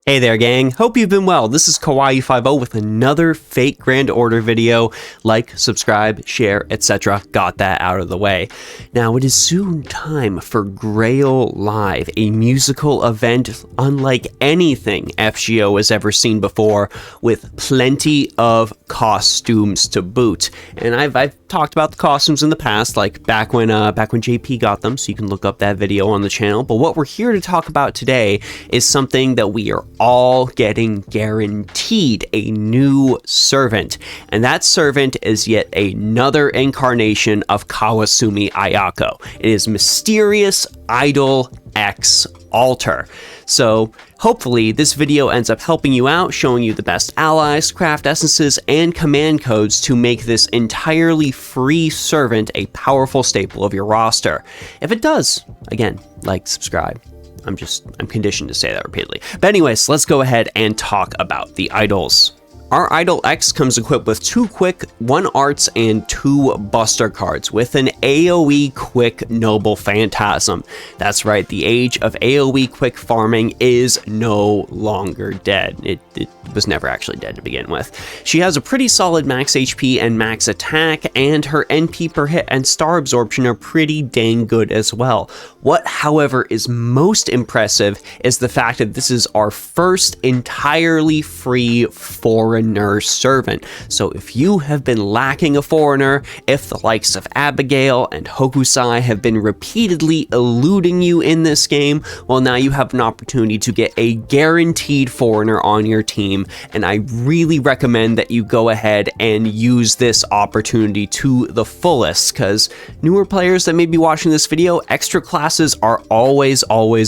Hey there, gang. Hope you've been well. This is Kawaii50 with another Fate Grand Order video. Like, subscribe, share, etc. Got that out of the way. Now, it is soon time for Grail Live, a musical event unlike anything FGO has ever seen before, with plenty of costumes to boot. And I've talked about the costumes in the past, like back when JP got them, so you can look up that video on the channel. But what we're here to talk about today is something that we are all getting guaranteed: a new servant. And that servant is yet another incarnation of Kawasumi Ayako. It is Mysterious Idol X Alter. So hopefully this video ends up helping you out, showing you the best allies, craft essences, and command codes to make this entirely free servant a powerful staple of your roster. If it does, again, like, subscribe. I'm conditioned to say that repeatedly. But anyways, let's go ahead and talk about the idols. Our Idol X comes equipped with 2 Quick, 1 Arts, and 2 Buster cards with an AoE Quick Noble Phantasm. That's right, the age of AoE Quick farming is no longer dead. It was never actually dead to begin with. She has a pretty solid max HP and max attack, and her NP per hit and star absorption are pretty dang good as well. What, however, is most impressive is the fact that this is our first entirely free foreigner servant. So if you have been lacking a foreigner, if the likes of Abigail and Hokusai have been repeatedly eluding you in this game, well, now you have an opportunity to get a guaranteed foreigner on your team, and I really recommend that you go ahead and use this opportunity to the fullest, because newer players that may be watching this video, extra classes are always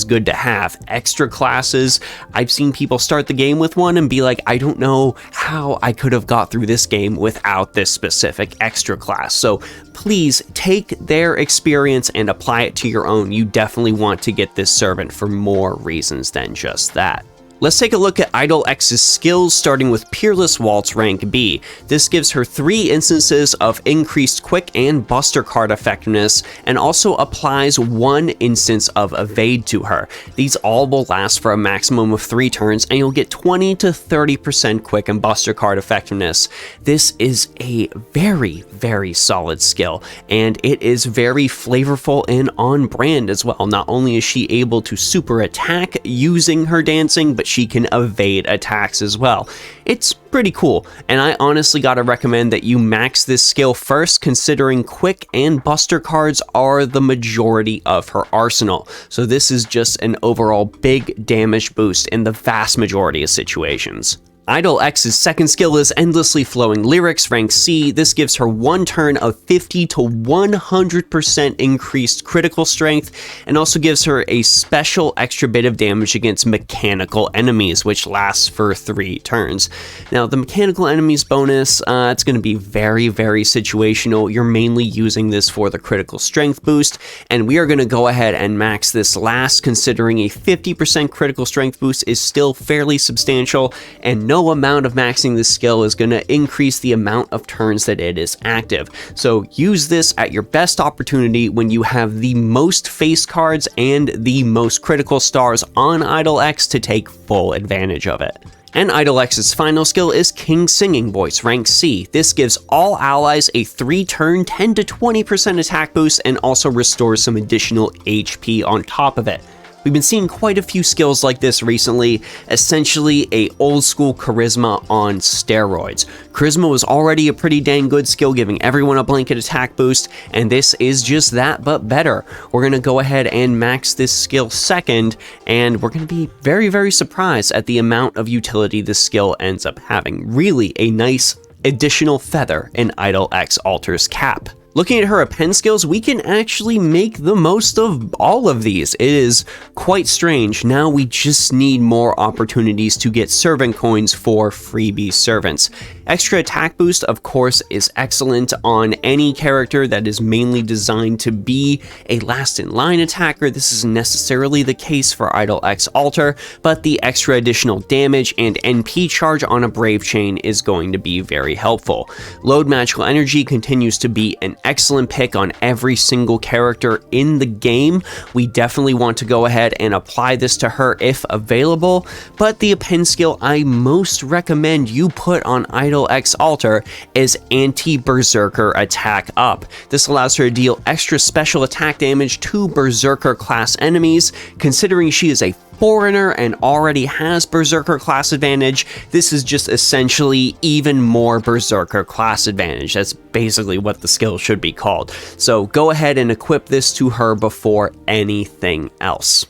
good to have. Extra classes, I've seen people start the game with one and be like, I don't know how I could have got through this game without this specific extra class. So please take their experience and apply it to your own. You definitely want to get this servant for more reasons than just that. Let's take a look at Idol X's skills, starting with Peerless Waltz rank B. This gives her 3 instances of increased quick and buster card effectiveness, and also applies 1 instance of evade to her. These all will last for a maximum of 3 turns, and you'll get 20 to 30% quick and buster card effectiveness. This is a very solid skill, and it is very flavorful and on brand as well. Not only is she able to super attack using her dancing, but she can evade attacks as well. It's pretty cool, and I honestly gotta recommend that you max this skill first, considering quick and buster cards are the majority of her arsenal. So this is just an overall big damage boost in the vast majority of situations. Idol X's second skill is Endlessly Flowing Lyrics, rank C. This gives her 1 turn of 50 to 100% increased critical strength, and also gives her a special extra bit of damage against mechanical enemies, which lasts for 3 turns. Now, the mechanical enemies bonus, it's going to be very situational. You're mainly using this for the critical strength boost, and we are going to go ahead and max this last, considering a 50% critical strength boost is still fairly substantial, and no amount of maxing this skill is going to increase the amount of turns that it is active. So use this at your best opportunity when you have the most face cards and the most critical stars on Idol X to take full advantage of it. And Idol X's final skill is King Singing Voice, rank C. This gives all allies a 3-turn 10 to 20% attack boost, and also restores some additional HP on top of it. We've been seeing quite a few skills like this recently, essentially a old school charisma on steroids. Charisma was already a pretty dang good skill, giving everyone a blanket attack boost, and this is just that, but better. We're going to go ahead and max this skill second, and we're going to be very surprised at the amount of utility this skill ends up having. Really a nice additional feather in Idol X Alter's cap. Looking at her append skills, we can actually make the most of all of these. It is quite strange. Now we just need more opportunities to get servant coins for freebie servants. Extra attack boost, of course, is excellent on any character that is mainly designed to be a last-in-line attacker. This isn't necessarily the case for Idol X Alter, but the extra additional damage and NP charge on a Brave Chain is going to be very helpful. Load Magical Energy continues to be an excellent pick on every single character in the game. We definitely want to go ahead and apply this to her if available, but the append skill I most recommend you put on Idol X Alter is Anti-Berserker Attack Up. This allows her to deal extra special attack damage to Berserker class enemies. Considering she is a foreigner and already has Berserker class advantage, this is just essentially even more Berserker class advantage. That's basically what the skill should be called. So go ahead and equip this to her before anything else.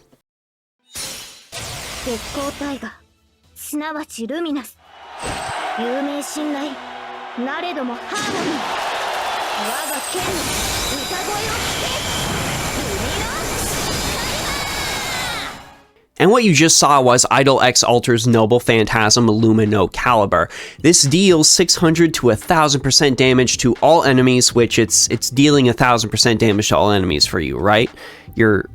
And what you just saw was Idol X Alter's Noble Phantasm Lumino Caliber. This deals 600 to 1000% damage to all enemies, which it's dealing 1000% damage to all enemies for you, right? You're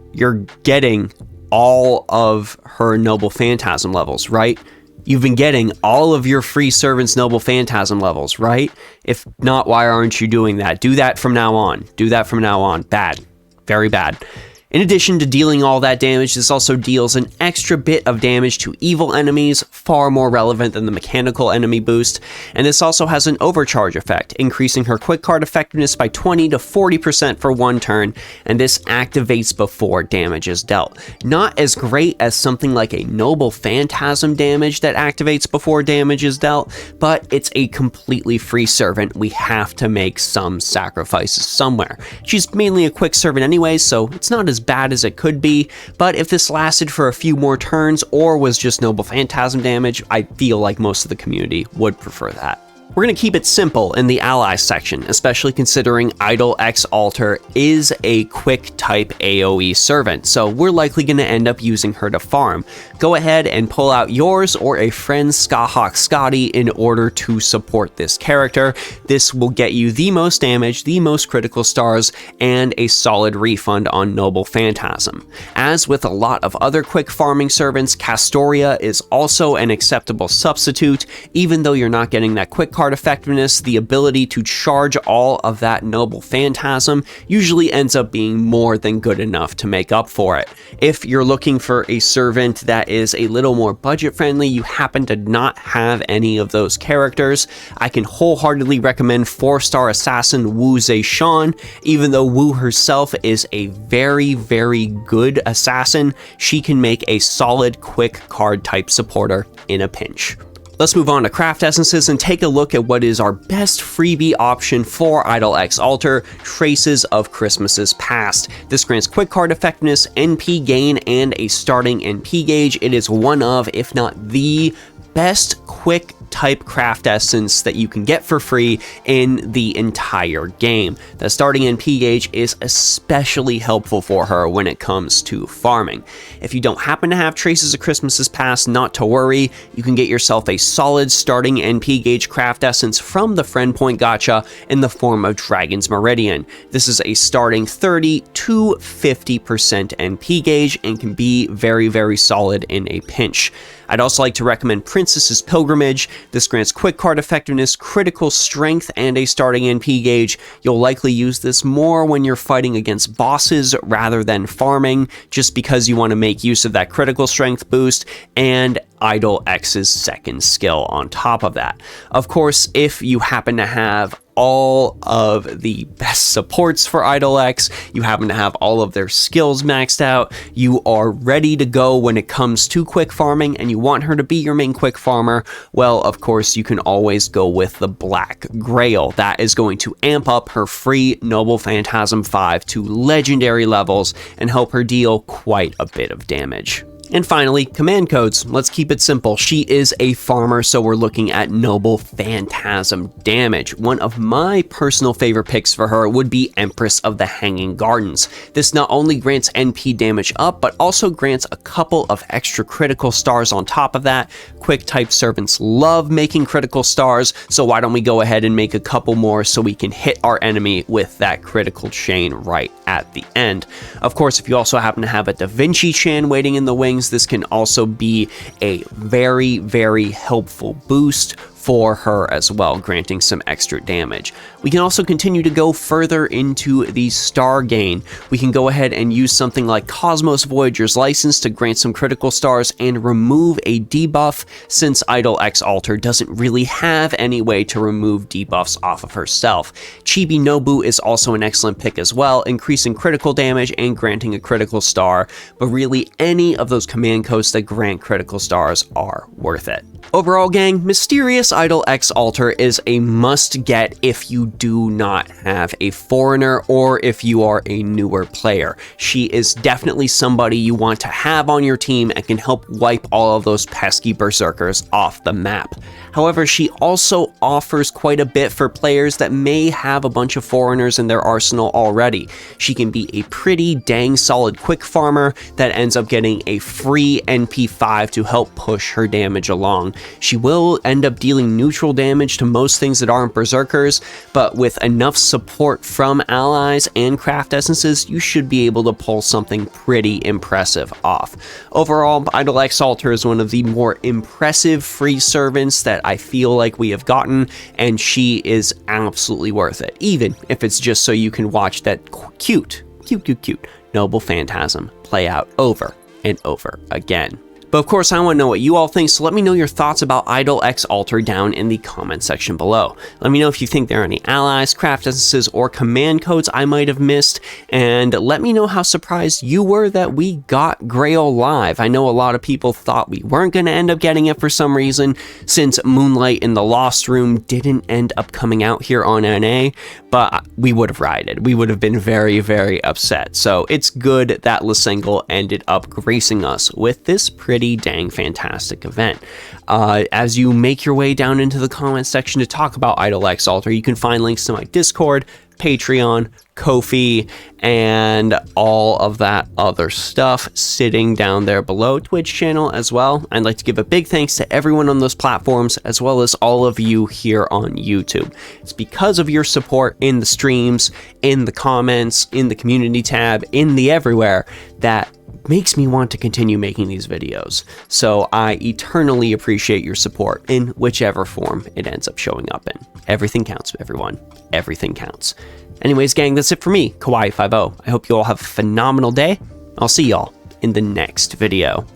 getting all of her Noble Phantasm levels, right? You've been getting all of your free servants Noble Phantasm levels, right? If not, why aren't you doing that? Do that from now on. Do that from now on. Bad. Very bad. In addition to dealing all that damage, this also deals an extra bit of damage to evil enemies, far more relevant than the mechanical enemy boost, and this also has an overcharge effect, increasing her quick card effectiveness by 20 to 40% for one turn, and this activates before damage is dealt. Not as great as something like a Noble Phantasm damage that activates before damage is dealt, but it's a completely free servant. We have to make some sacrifices somewhere. She's mainly a quick servant anyway, so it's not as bad as it could be, but if this lasted for a few more turns or was just Noble Phantasm damage, I feel like most of the community would prefer that. We're going to keep it simple in the allies section, especially considering Idol X Alter is a quick type AoE servant, so we're likely going to end up using her to farm. Go ahead and pull out yours or a friend's Skahawk Scotty in order to support this character. This will get you the most damage, the most critical stars, and a solid refund on Noble Phantasm. As with a lot of other quick farming servants, Castoria is also an acceptable substitute. Even though you're not getting that quick card effectiveness, the ability to charge all of that Noble Phantasm usually ends up being more than good enough to make up for it. If you're looking for a servant that is a little more budget friendly, you happen to not have any of those characters, I can wholeheartedly recommend 4-star assassin Wu Zeishan. Even though Wu herself is a very, very good assassin, she can make a solid quick card type supporter in a pinch. Let's move on to craft essences and take a look at what is our best freebie option for Idol X Alter, Traces of Christmases Past. This grants quick card effectiveness, NP gain, and a starting NP gauge. It is one of, if not the best quick type craft essence that you can get for free in the entire game. The starting NP gauge is especially helpful for her when it comes to farming. If you don't happen to have Traces of Christmases Past, not to worry, you can get yourself a solid starting NP gauge craft essence from the Friend Point Gacha in the form of Dragon's Meridian. This is a starting 30 to 50% NP gauge and can be very, very solid in a pinch. I'd also like to recommend Princess's Pilgrimage. This grants quick card effectiveness, critical strength, and a starting NP gauge. You'll likely use this more when you're fighting against bosses rather than farming, just because you want to make use of that critical strength boost and Idol X's second skill on top of that. Of course, if you happen to have all of the best supports for Idol X, you happen to have all of their skills maxed out, you are ready to go when it comes to quick farming, and you want her to be your main quick farmer, well, of course, you can always go with the Black Grail. That is going to amp up her free Noble Phantasm 5 to legendary levels and help her deal quite a bit of damage. And finally, command codes. Let's keep it simple. She is a farmer, so we're looking at Noble Phantasm damage. One of my personal favorite picks for her would be Empress of the Hanging Gardens. This not only grants NP damage up, but also grants a couple of extra critical stars on top of that. Quick type servants love making critical stars, so why don't we go ahead and make a couple more so we can hit our enemy with that critical chain right at the end. Of course, if you also happen to have a Da Vinci Chan waiting in the wings, this can also be a very, very helpful boost for her as well, granting some extra damage. We can also continue to go further into the star gain. We can go ahead and use something like Cosmos Voyager's License to grant some critical stars and remove a debuff, since Idol X Alter doesn't really have any way to remove debuffs off of herself. Chibi Nobu is also an excellent pick as well, increasing critical damage and granting a critical star, but really any of those command codes that grant critical stars are worth it. Overall, gang, Mysterious Idol X Alter is a must-get if you do not have a foreigner or if you are a newer player. She is definitely somebody you want to have on your team and can help wipe all of those pesky berserkers off the map. However, she also offers quite a bit for players that may have a bunch of foreigners in their arsenal already. She can be a pretty dang solid quick farmer that ends up getting a free NP5 to help push her damage along. She will end up dealing neutral damage to most things that aren't berserkers, but with enough support from allies and craft essences, you should be able to pull something pretty impressive off. Overall, Idol X Alter is one of the more impressive free servants that I feel like we have gotten, and she is absolutely worth it, even if it's just so you can watch that cute Noble Phantasm play out over and over again. But of course, I want to know what you all think, so let me know your thoughts about Idol X Alter down in the comment section below. Let me know if you think there are any allies, craft essences, or command codes I might have missed, and let me know how surprised you were that we got Grail live. I know a lot of people thought we weren't going to end up getting it for some reason, since Moonlight in the Lost Room didn't end up coming out here on NA, but we would have rioted. We would have been very, very upset. So it's good that Lasengle ended up gracing us with this pretty dang fantastic event. As you make your way down into the comment section to talk about Idol X Alter, you can find links to my Discord, Patreon, Ko-fi, and all of that other stuff sitting down there below. Twitch channel as well. I'd like to give a big thanks to everyone on those platforms, as well as all of you here on YouTube. It's because of your support in the streams, in the comments, in the community tab, in the everywhere, that makes me want to continue making these videos. So I eternally appreciate your support in whichever form it ends up showing up in. Everything counts, everyone. Everything counts. Anyways, gang, that's it for me, Kawaii50. I hope you all have a phenomenal day. I'll see y'all in the next video.